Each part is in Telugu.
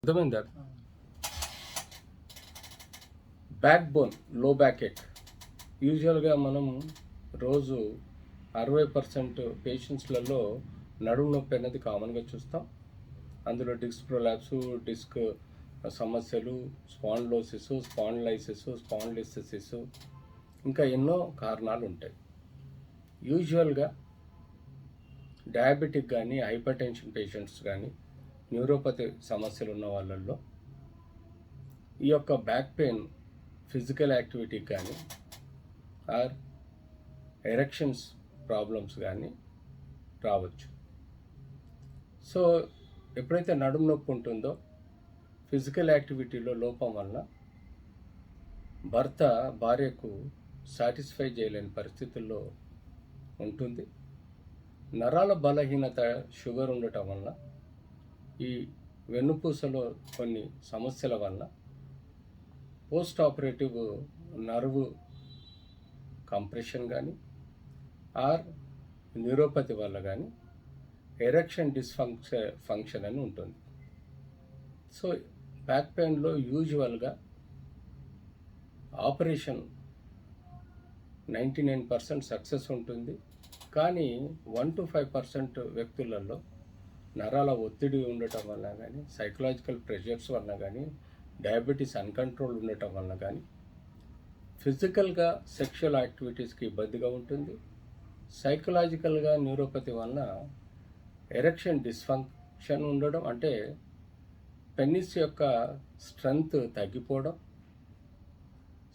అర్థమైందా? బ్యాక్ బోన్ లో బ్యాక్ ఏక్ యూజువల్గా మనం రోజు 60% పేషెంట్స్లలో నడుము నొప్పి అనేది కామన్గా చూస్తాం. అందులో డిస్క్ ప్రొలాప్స్, డిస్క్ సమస్యలు, స్పాండ్లోసిస్, స్పాండ్లైసిస్, స్పాండ్లిసిస్, ఇంకా ఎన్నో కారణాలు ఉంటాయి. యూజువల్గా డయాబెటిక్ కానీ, హైపర్ టెన్షన్ పేషెంట్స్ కానీ, న్యూరోపతి సమస్యలు ఉన్న వాళ్ళల్లో ఈ యొక్క బ్యాక్ పెయిన్ ఫిజికల్ యాక్టివిటీ కానీ ఆర్ ఎరెక్షన్స్ ప్రాబ్లమ్స్ కానీ రావచ్చు. సో ఎప్పుడైతే నడుము నొప్పి ఉంటుందో ఫిజికల్ యాక్టివిటీలో లోపం వలన భర్త భార్యకు సాటిస్ఫై చేయలేని పరిస్థితుల్లో ఉంటుంది. నరాల బలహీనత, షుగర్ ఉండటం వలన, ఈ వెన్నుపూసలో కొన్ని సమస్యల వలన పోస్ట్ ఆపరేటివ్ నర్వ్ కంప్రెషన్ కానీ ఆర్ న్యూరోపతి వల్ల కానీ ఎరెక్షన్ ఫంక్షన్ అని ఉంటుంది. సో బ్యాక్ పెయిన్లో యూజువల్గా ఆపరేషన్ 99% సక్సెస్ ఉంటుంది. కానీ 1 to 5% వ్యక్తులలో నరాల ఒత్తిడి ఉండటం వల్ల కానీ, సైకలాజికల్ ప్రెషర్స్ వలన కానీ, డయాబెటీస్ అన్కంట్రోల్ ఉండటం వలన కానీ ఫిజికల్గా సెక్షువల్ యాక్టివిటీస్కి ఇబ్బందిగా ఉంటుంది. సైకలాజికల్గా న్యూరోపతి వలన ఎరెక్షన్ డిస్ఫంక్షన్ ఉండడం, అంటే పెనిస్ యొక్క స్ట్రెంగ్త్ తగ్గిపోవడం,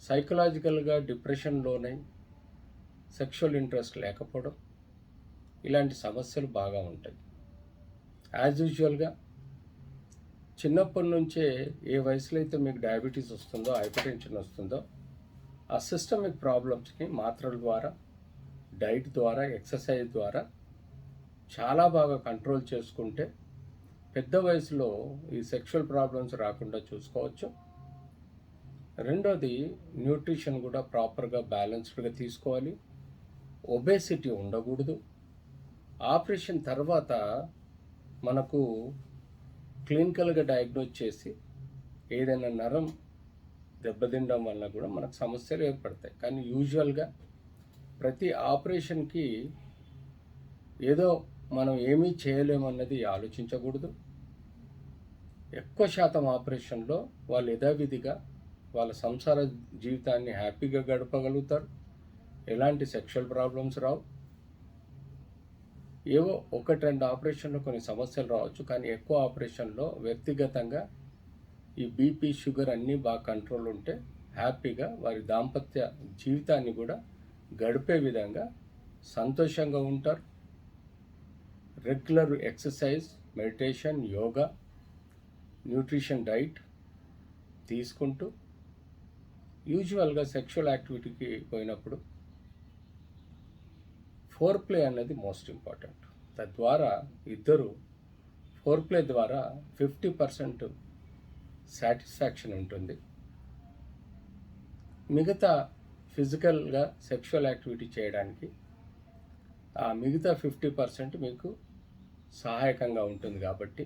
సైకలాజికల్గా డిప్రెషన్లోనై సెక్షువల్ ఇంట్రెస్ట్ లేకపోవడం, ఇలాంటి సమస్యలు బాగా ఉంటాయి. యాజ్ యూజువల్గా చిన్నప్పటి నుంచే ఏ వయసులో అయితే మీకు డయాబెటీస్ వస్తుందో, హైపర్ టెన్షన్ వస్తుందో, ఆ సిస్టమిక్ ప్రాబ్లమ్స్ని మాత్రల ద్వారా, డైట్ ద్వారా, ఎక్సర్సైజ్ ద్వారా చాలా బాగా కంట్రోల్ చేసుకుంటే పెద్ద వయసులో ఈ సెక్షువల్ ప్రాబ్లమ్స్ రాకుండా చూసుకోవచ్చు. రెండోది, న్యూట్రిషన్ కూడా ప్రాపర్గా బ్యాలెన్స్డ్గా తీసుకోవాలి. ఒబేసిటీ ఉండకూడదు. ఆపరేషన్ తర్వాత మనకు క్లినికల్గా డయాగ్నోజ్ చేసి ఏదైనా నరం దెబ్బతినడం వల్ల కూడా మనకు సమస్యలు ఏర్పడతాయి. కానీ యూజువల్గా ప్రతి ఆపరేషన్కి ఏదో మనం ఏమీ చేయలేమన్నది ఆలోచించకూడదు. ఎక్కువ శాతం ఆపరేషన్లో వాళ్ళు యథావిధిగా వాళ్ళ సంసార జీవితాన్ని హ్యాపీగా గడపగలుగుతారు. ఎలాంటి సెక్షువల్ ప్రాబ్లమ్స్ రావు. ఏవో 1-2 ఆపరేషన్లో కొన్ని సమస్యలు రావచ్చు, కానీ ఎక్కువ ఆపరేషన్లో వ్యక్తిగతంగా ఈ బీపీ, షుగర్ అన్నీ బాగా కంట్రోల్ ఉంటే హ్యాపీగా వారి దాంపత్య జీవితాన్ని కూడా గడిపే విధంగా సంతోషంగా ఉంటారు. Regular exercise, meditation, yoga, nutrition, diet తీసుకుంటూ యూజువల్గా సెక్షువల్ యాక్టివిటీకి పోయినప్పుడు ఫోర్ ప్లే అన్నది మోస్ట్ ఇంపార్టెంట్. తద్వారా ఇద్దరు ఫోర్ ప్లే ద్వారా 50% సాటిస్ఫాక్షన్ ఉంటుంది. మిగతా ఫిజికల్గా సెక్షువల్ యాక్టివిటీ చేయడానికి ఆ మిగతా 50% మీకు సహాయకంగా ఉంటుంది. కాబట్టి